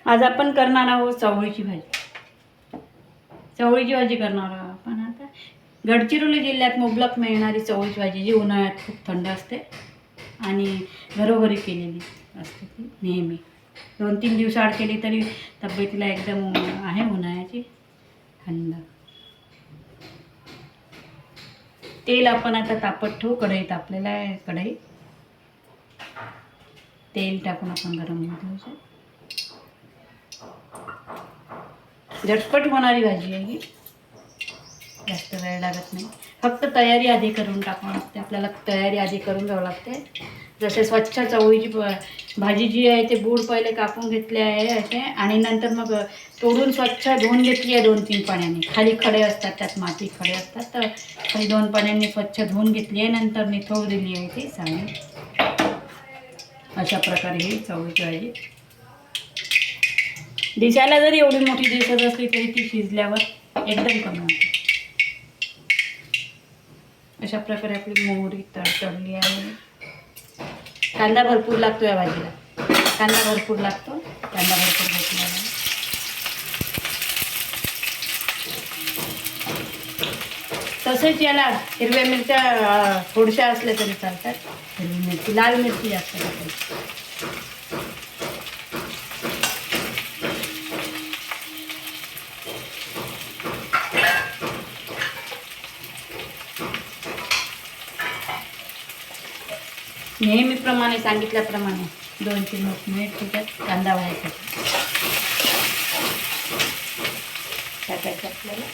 आज आपण करणार आहोत चवळीची भाजी. चवळीची भाजी करणार आहोत आपण आता. गडचिरोली जिल्ह्यात मुबलक मिळणारी चवळीची भाजी, जी उन्हाळ्यात खूप थंड असते आणि घरोघरी केलेली असते ती नेहमी. 2-3 दिवस आड केली तरी तब्येतीला एकदम आहे उन्हाळ्याची थंड. तेल आपण आता तापत ठेवू. कढई तापलेला आहे. कढई तेल टाकून आपण गरम होऊ देऊ. झटपट होणारी भाजी आहे ही, जास्त वेळ लागत नाही. फक्त तयारी आधी करून टाकावं लागते. आपल्याला तयारी आधी करून घ्यावं लागते. जसे स्वच्छ चवळीची भाजी जी आहे ते बूड पहिले कापून घेतले आहे असे, आणि नंतर मग तोडून स्वच्छ धुवून घेतली आहे 2-3 पाण्याने. खाली खडे असतात, त्यात माती खडे असतात, तर खाली 2 पाण्याने स्वच्छ धुवून घेतली आहे. नंतर निथळू दिली आहे ती चांगली. अशा प्रकारे ही चवळीची भाजी दिसायला जरी एवढी मोठी दिसत असली तरी ती शिजल्यावर एकदम कमी होते. अशा प्रकारे आपली मोहरी तडतडली आहे. कांदा भरपूर लागतो या भाजीला. कांदा भरपूर लागतो. कांदा भरपूर घेतला आहे. तसेच याला हिरव्या मिरच्या थोड्याशा असल्या तरी चालतात. हिरवी मिरची, लाल मिरची जास्त टाकायची. नेहमीप्रमाणे सांगितल्याप्रमाणे 2-3 मिनिट त्याच्यात कांदा व्हायचा टाकायचा आपल्याला.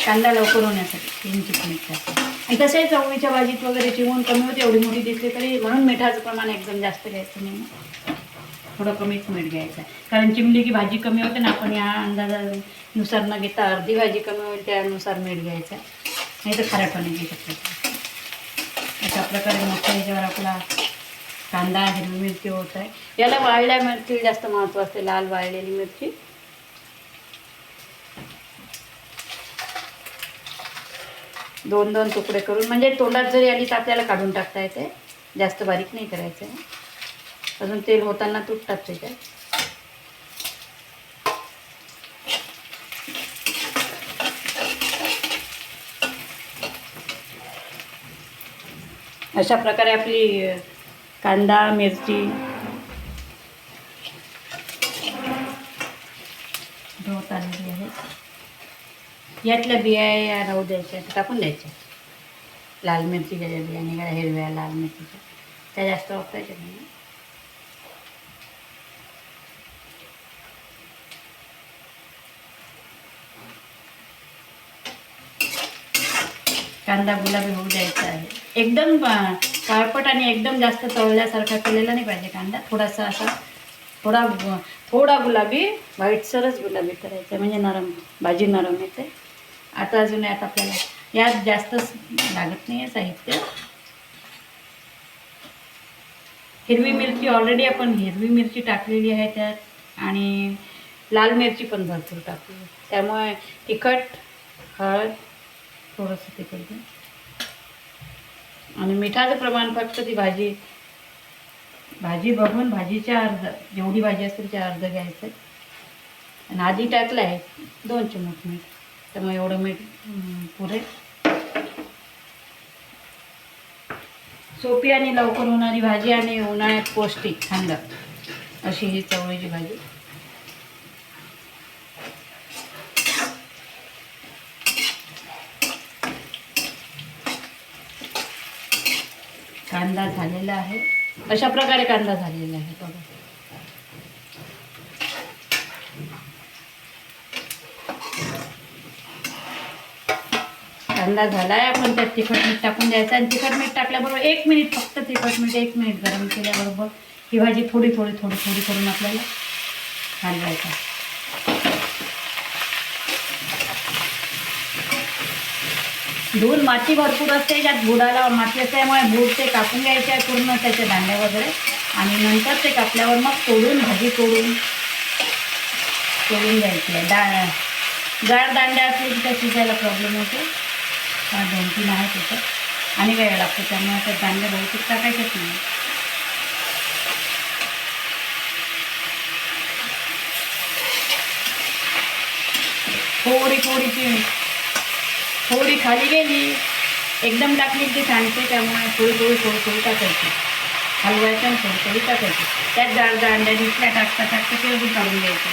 कांदा लवकर होण्यासाठी 3 मिनिट टाकायचं. आणि तसेही चवळीच्या भाजीत वगैरे चिमून कमी होते. एवढी मोठी दिसली तरी, म्हणून मिठाचं प्रमाण एकदम जास्त घ्यायचं नाही, थोडं कमीच मीठ घ्यायचं. कारण चिमली की भाजी कमी होते ना. आपण या अंदाजानुसार न घेता अर्धी भाजी कमी होईल त्यानुसार मीठ घ्यायचं, नाही तर खारटपणा घेऊ शकतो. अशा प्रकारे मोठ्या ह्याच्यावर आपला कांदा, हिरवी मिरची होत आहे. याला वाळल्या मिरची जास्त महत्त्व असते, लाल वाळलेली मिरची. दोन तुकडे करून, म्हणजे तोंडात जरी आली तर आपल्याला काढून टाकता येते. जास्त बारीक नाही करायचं आहे. अजून तेल होताना तुटतात त्याच्यात. अशा प्रकारे आपली कांदा, मिरची धुवत आलेली आहे. यातल्या बिया या राहू द्यायच्या, टाकून द्यायच्या. लाल मिरचीच्या ज्या बिया निघाल्या, हिरव्या लाल मिरचीच्या, त्या जास्त वापरायच्या नाही. कांदा गुलाबी होऊ द्यायचा आहे. एकदम काळपट आणि एकदम जास्त तळल्यासारखा केलेला नाही पाहिजे कांदा. थोडासा असा थोडा गुलाबी, व्हाईटसरच गुलाबी करायचा, म्हणजे नरम भाजी नरम येते. आता अजून यात आपल्याला यात जास्तच लागत नाही आहे साहित्य. हिरवी मिरची ऑलरेडी आपण हिरवी मिरची टाकलेली आहे त्यात, आणि लाल मिरची पण भरपूर टाकली, त्यामुळे तिखट, हळद, थोडंसं तिखट, आणि मिठाचं प्रमाण फक्त ती भाजी बघून भाजीच्या अर्ध, जेवढी भाजी असेल त्या अर्ध घ्यायचं. आणि आधी टाकलं आहे 2 चमच मीठ, त्यामुळे एवढं मीठ पुरे. सोपी आणि लवकर होणारी भाजी आणि उन्हाळ्यात पौष्टिक थंड अशी ही चवळीची भाजी. कांदा झालेला आहे. अशा प्रकारे कांदा झालेला आहे बघा. कांदा झाला आहे. आपण त्यात तिखट मीठ टाकून द्यायचं, आणि तिखट मीठ टाकल्याबरोबर 1 मिनिट, फक्त तिखट मीठ 1 मिनिट गरम केल्याबरोबर ही भाजी थोडी करून आपल्याला हलवायचं. धूळ माती भरपूर असते त्यात, बुडाला माती असल्यामुळे बूड ते कापून घ्यायचे आहे पूर्ण, त्याच्या दांड्या वगैरे, आणि नंतर ते कापल्यावर मग भाजी तोडून घ्यायची आहे. जाड दांड्या असले की त्या शिजायला प्रॉब्लेम होतो. 2-3 आहेत त्याच्यात. आणि वेळ लागतो, त्यामुळे आता दांड्या बहुतेक टाकायचंच नाही. थोडी खाली गेली एकदम टाकली की सांगते, त्यामुळे थोडी टाकायची, हलवायचं आणि थोडी टाकायची. त्यात दांड्या दिसल्या टाकता ते अजून काढून घ्यायचं.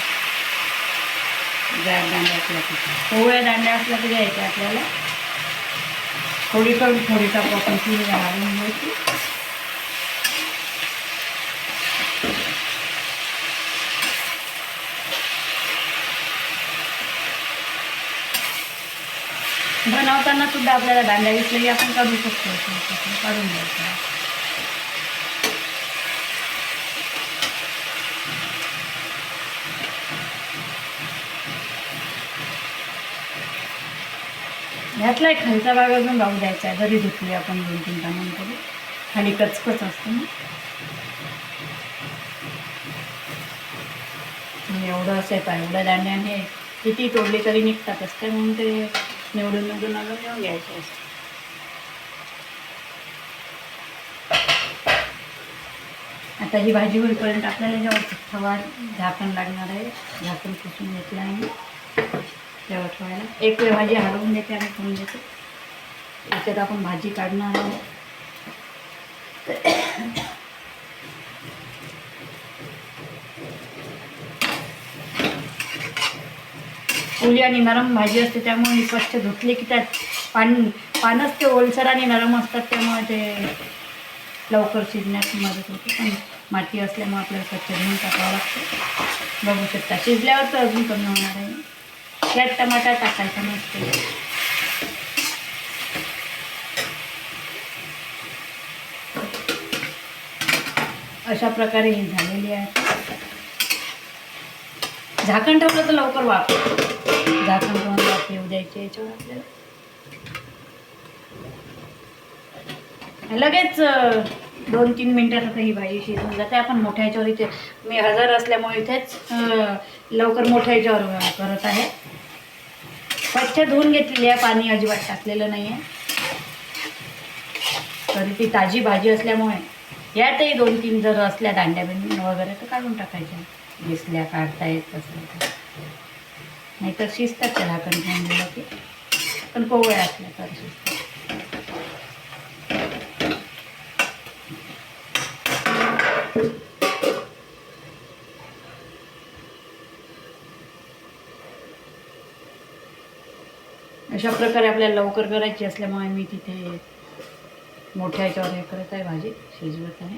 दांड्या असल्या की कोवळ्या दांड्या असल्या की घ्यायच्या आपल्याला, थोडी टाकू आपण, ती हलवून घ्यायची. बनवताना सुद्धा आपल्याला दांड्या दिसल्या आपण काढू शकतो, काढून घ्यायचं. ह्यातला एक खालचा भाग अजून राहू द्यायचा आहे, जरी धुतली आपण 2-3 पाण्यामध्ये, खाली कचकच असते ना. एवढं असं आहे, एवढ्या दांड्याने किती तोडली तरी निघतात असते, म्हणून ते निवडून अजून घेऊन घ्यायचे असते. आता ही भाजी होईपर्यंत आपल्याला जेव्हा ठेवा झाकण लागणार आहे, झाकण पुसून घेतलं आहे तेव्हा ठेवायला. एक वेळ भाजी हलवून देते आणि ठेवून देते. याच्यात आपण भाजी काढणार आहोत. ओली आणि नरम भाजी असते, त्यामुळे स्वच्छ धुतली की त्यात पानच ते ओलसर आणि नरम असतात, त्यामुळे ते लवकर शिजण्यास मदत होते. पण माती असल्यामुळे आपल्याला स्वच्छ धुवून टाकावं लागतं. बघू शकता शिजल्यावर तर अजून कमी होणार आहे. त्यात टमाटा टाकायचा नसते. अशा प्रकारे ही झालेली आहे. झाकण ठेवलं तर लवकर वाफ, झाकण ठेवून वाफ येऊ द्यायची याच्यावर आपल्याला. लगेच 2-3 मिनिटात ही भाजी शिजून जाते. आपण मोठ्या ह्याच्यावर इथे मी हजर असल्यामुळे इथेच लवकर मोठ्या ह्याच्यावर करत आहे. स्वच्छ धुवून घेतलेली आहे, पाणी अजिबात टाकलेलं नाही आहे. तरी ती ताजी भाजी असल्यामुळे यातही 2-3 जर असल्या दांड्या वगैरे तर काढून टाकायच्या, दिसल्या काढता येत असेल तर. नाहीतर शिजतात त्या झाकण घेऊन दिलं की, पण कोवळ्या असल्या तर शिजतात. अशा प्रकारे आपल्याला लवकर करायची असल्यामुळे मी तिथे मोठ्या ह्याच्यावर हे करत आहे, भाजी शिजवत आहे.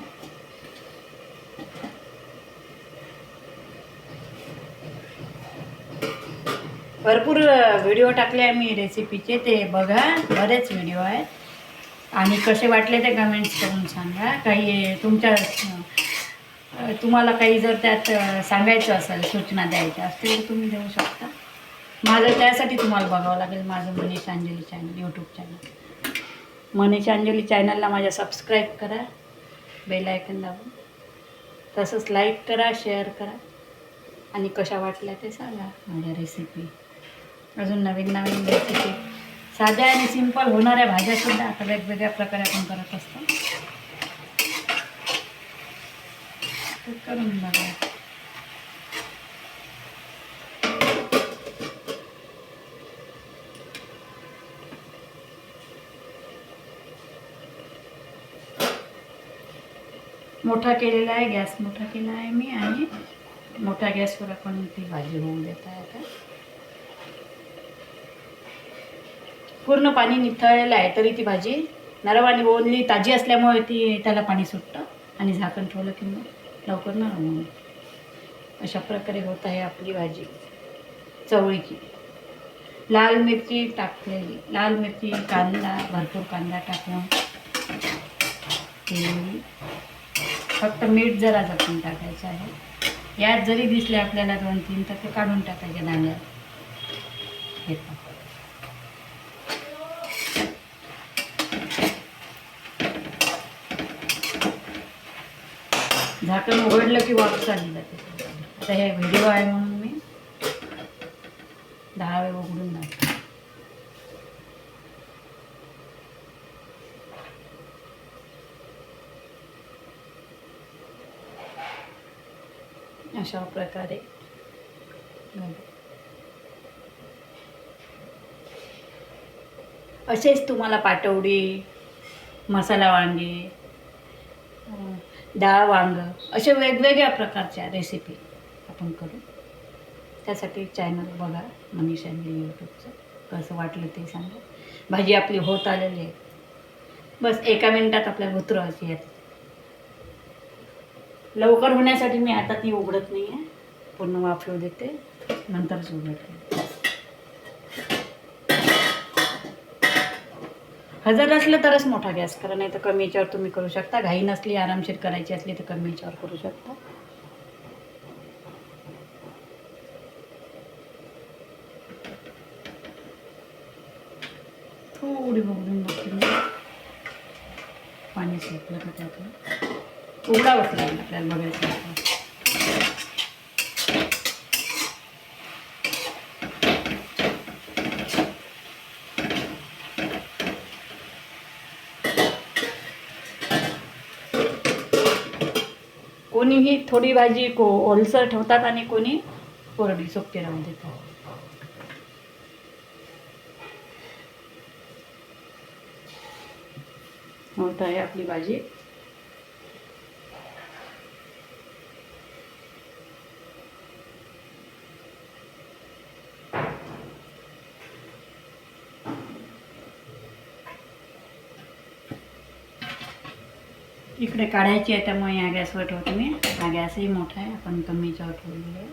भरपूर व्हिडिओ टाकले आहे मी रेसिपीचे, ते बघा. बरेच व्हिडिओ आहेत आणि कसे वाटले ते कमेंट्स करून सांगा. काही तुम्हाला काही जर त्यात सांगायचं असेल, सूचना द्यायच्या असतील तर तुम्ही देऊ शकता. माझं त्यासाठी तुम्हाला बघावं लागेल माझं Manish Anjali channel, YouTube channel. Manish Anjali चॅनलला माझ्या सबस्क्राईब करा, बेल आयकन दाबून. तसंच लाईक करा, शेअर करा आणि कशा वाटल्या ते सांगा माझ्या रेसिपी. अजून नवीन रेसिपी, साध्या आणि सिंपल होणाऱ्या भाज्यासुद्धा आता वेगवेगळ्या प्रकारे आपण करत असतो. करून बघा. मोठा केलेला आहे, गॅस मोठा केला आहे मी, आणि मोठ्या गॅसवर आपण ती भाजी होऊ देत आहे. आता पूर्ण पाणी निथळलेलं आहे, तरी ती भाजी नरम आणि ओली ताजी असल्यामुळे त्याला पाणी सुटतं आणि झाकण ठेवलं की मग लवकर नरम होईल. अशा प्रकारे होत आहे आपली भाजी चवळीची. लाल मिरची टाकलेली, लाल मिरची, कांदा, भरपूर कांदा टाकून, फक्त मीठ जरा जपून टाकायचं आहे. यात जरी दिसले आपल्याला 2-3 तर ते काढून टाकायचे दाण्या. झाकण उघडलं की वाफ चालली जाते. आता हे व्हिडिओ आहे म्हणून मी 10 वेळ उघडून दाखवते. अशा प्रकारे असेच तुम्हाला पाटवडी, मसाला वांगे, डाळ वांग अशा वेगवेगळ्या प्रकारच्या रेसिपी आपण करू. त्यासाठी चॅनल बघा मनीषा यूट्यूबचं. कसं वाटलं ते सांगा. भाजी आपली होत आलेली आहे. बस 1 मिनिटात आपल्याला उतरवायची आहे. लवकर होण्यासाठी मी आता ती उघडत नाही आहे, पूर्ण वाफवू देते, नंतरच उघडते. हजर असलं तरच मोठा गॅस करा, नाही तर कमी याच्यावर तुम्ही करू शकता. घाई नसली, आरामशीर करायची असली तर कमी याच्यावर करू शकता. थोडी बघून बघते मी पाणी सुटलं का त्यातलं. उघडा बसला आपल्याला बघायचं. कोणीही थोडी भाजी ओलसर ठेवतात आणि कोणी कोरडी सुकती राहून देतात. होत आहे आपली भाजी. इकडे काढायची आहे, त्यामुळे या गॅसवर ठेवते मी. हा गॅसही मोठा आहे, आपण कमी याच्यावर ठेवलेला आहे.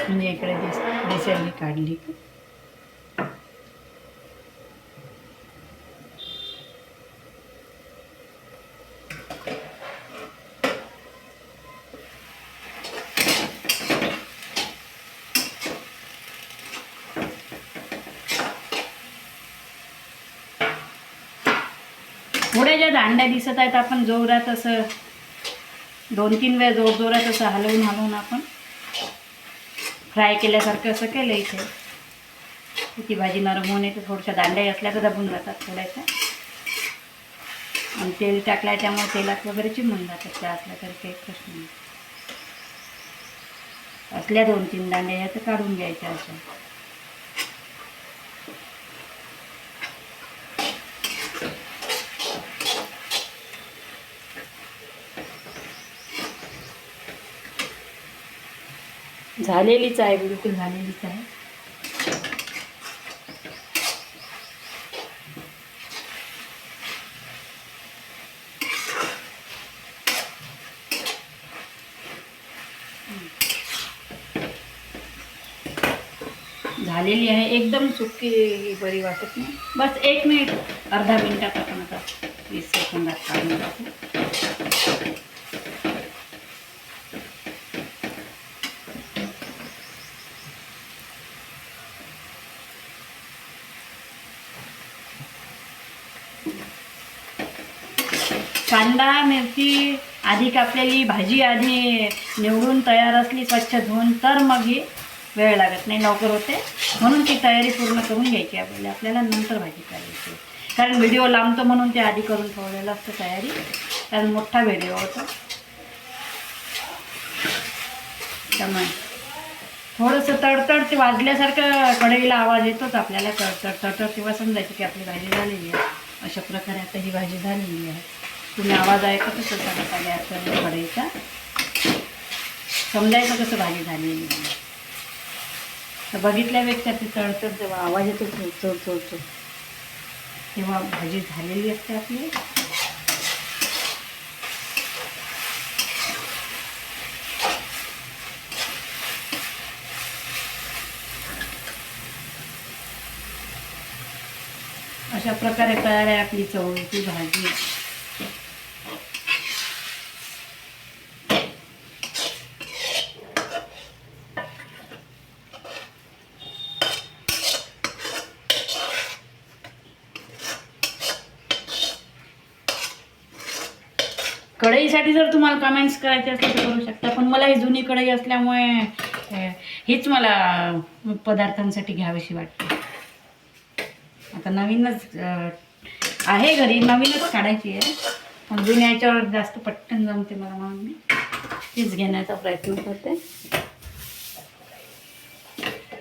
म्हणजे इकडे दिसेल काढली. थोड्या ज्या दांड्या दिसत आहेत, आपण जोरात असं 2-3 वेळा जोरात असं हलवून आपण फ्राय केल्यासारखं असं केलं. इथे ती भाजी नरम होऊन येते. थोड्याशा दांड्या असल्या तर दबून जातात थोड्याशा, आणि तेल टाकलं त्यामुळे तेलात वगैरे चिमून जातात. त्या असल्या तरी काही प्रश्न नाही. असल्या 2-3 दांड्या या तर काढून घ्यायच्या अशा. झालेलीच आहे, बिलकुल झालेलीच आहे. झालेली आहे. एकदम सुकी बरी वाटत नाही. बस 1 मिनिट, अर्धा मिनिटात आपण आता 20 सेकंदात काढून टाकू. कांदा मिरची आधी कापलेली, भाजी आधी निवडून तयार असली स्वच्छ धुवून, तर मग ही वेळ लागत नाही, लवकर होते. म्हणून ती तयारी पूर्ण करून घ्यायची आपल्याला नंतर भाजी करायची. कारण व्हिडिओ लांबतो म्हणून ते आधी करून ठेवलेलं असतं तयारी, कारण मोठा व्हिडिओ होतो. त्यामुळे थोडंसं तडतड ते वाजल्यासारखं कढईला आवाज येतोच आपल्याला. तडतड तेव्हा समजायची की आपली भाजी झालेली आहे. अशा प्रकारे आता ही भाजी झालेली आहे. तुम्ही आवाज ऐकतच असाल आता गॅसवर कढईचा, समजायचं कसं भाजी झालेली आहे. तर बघितल्यापेक्षा ती तडतड जेव्हा आवाज येतो चोर तेव्हा भाजी झालेली असते आपली. अशा प्रकारे तयार आहे आपली चवळीची भाजी. कढईसाठी जर तुम्हाला कमेंट्स करायचे असले तर करू शकता, पण मला ही जुनी कढई असल्यामुळे हीच मला पदार्थांसाठी घ्यावीशी वाटते. आता नवीनच आहे घरी, नवीनच काढायची आहे. पण जुन्या याच्यावर जास्त पटकन जमते मला, म्हणून मी तीच घेण्याचा प्रयत्न करते.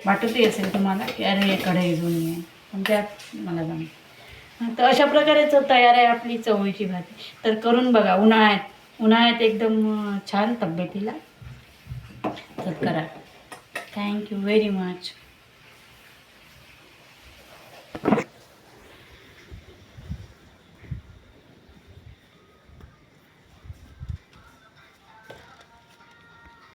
वाटतही असेल तुम्हाला की अरे कढई जुनी आहे, पण त्यात मला जमते. तर अशा प्रकारेच तयार आहे आपली चवळीची भाजी. तर करून बघा उन्हाळ्यात एकदम छान तब्येतीला. तर करा. Thank you very much.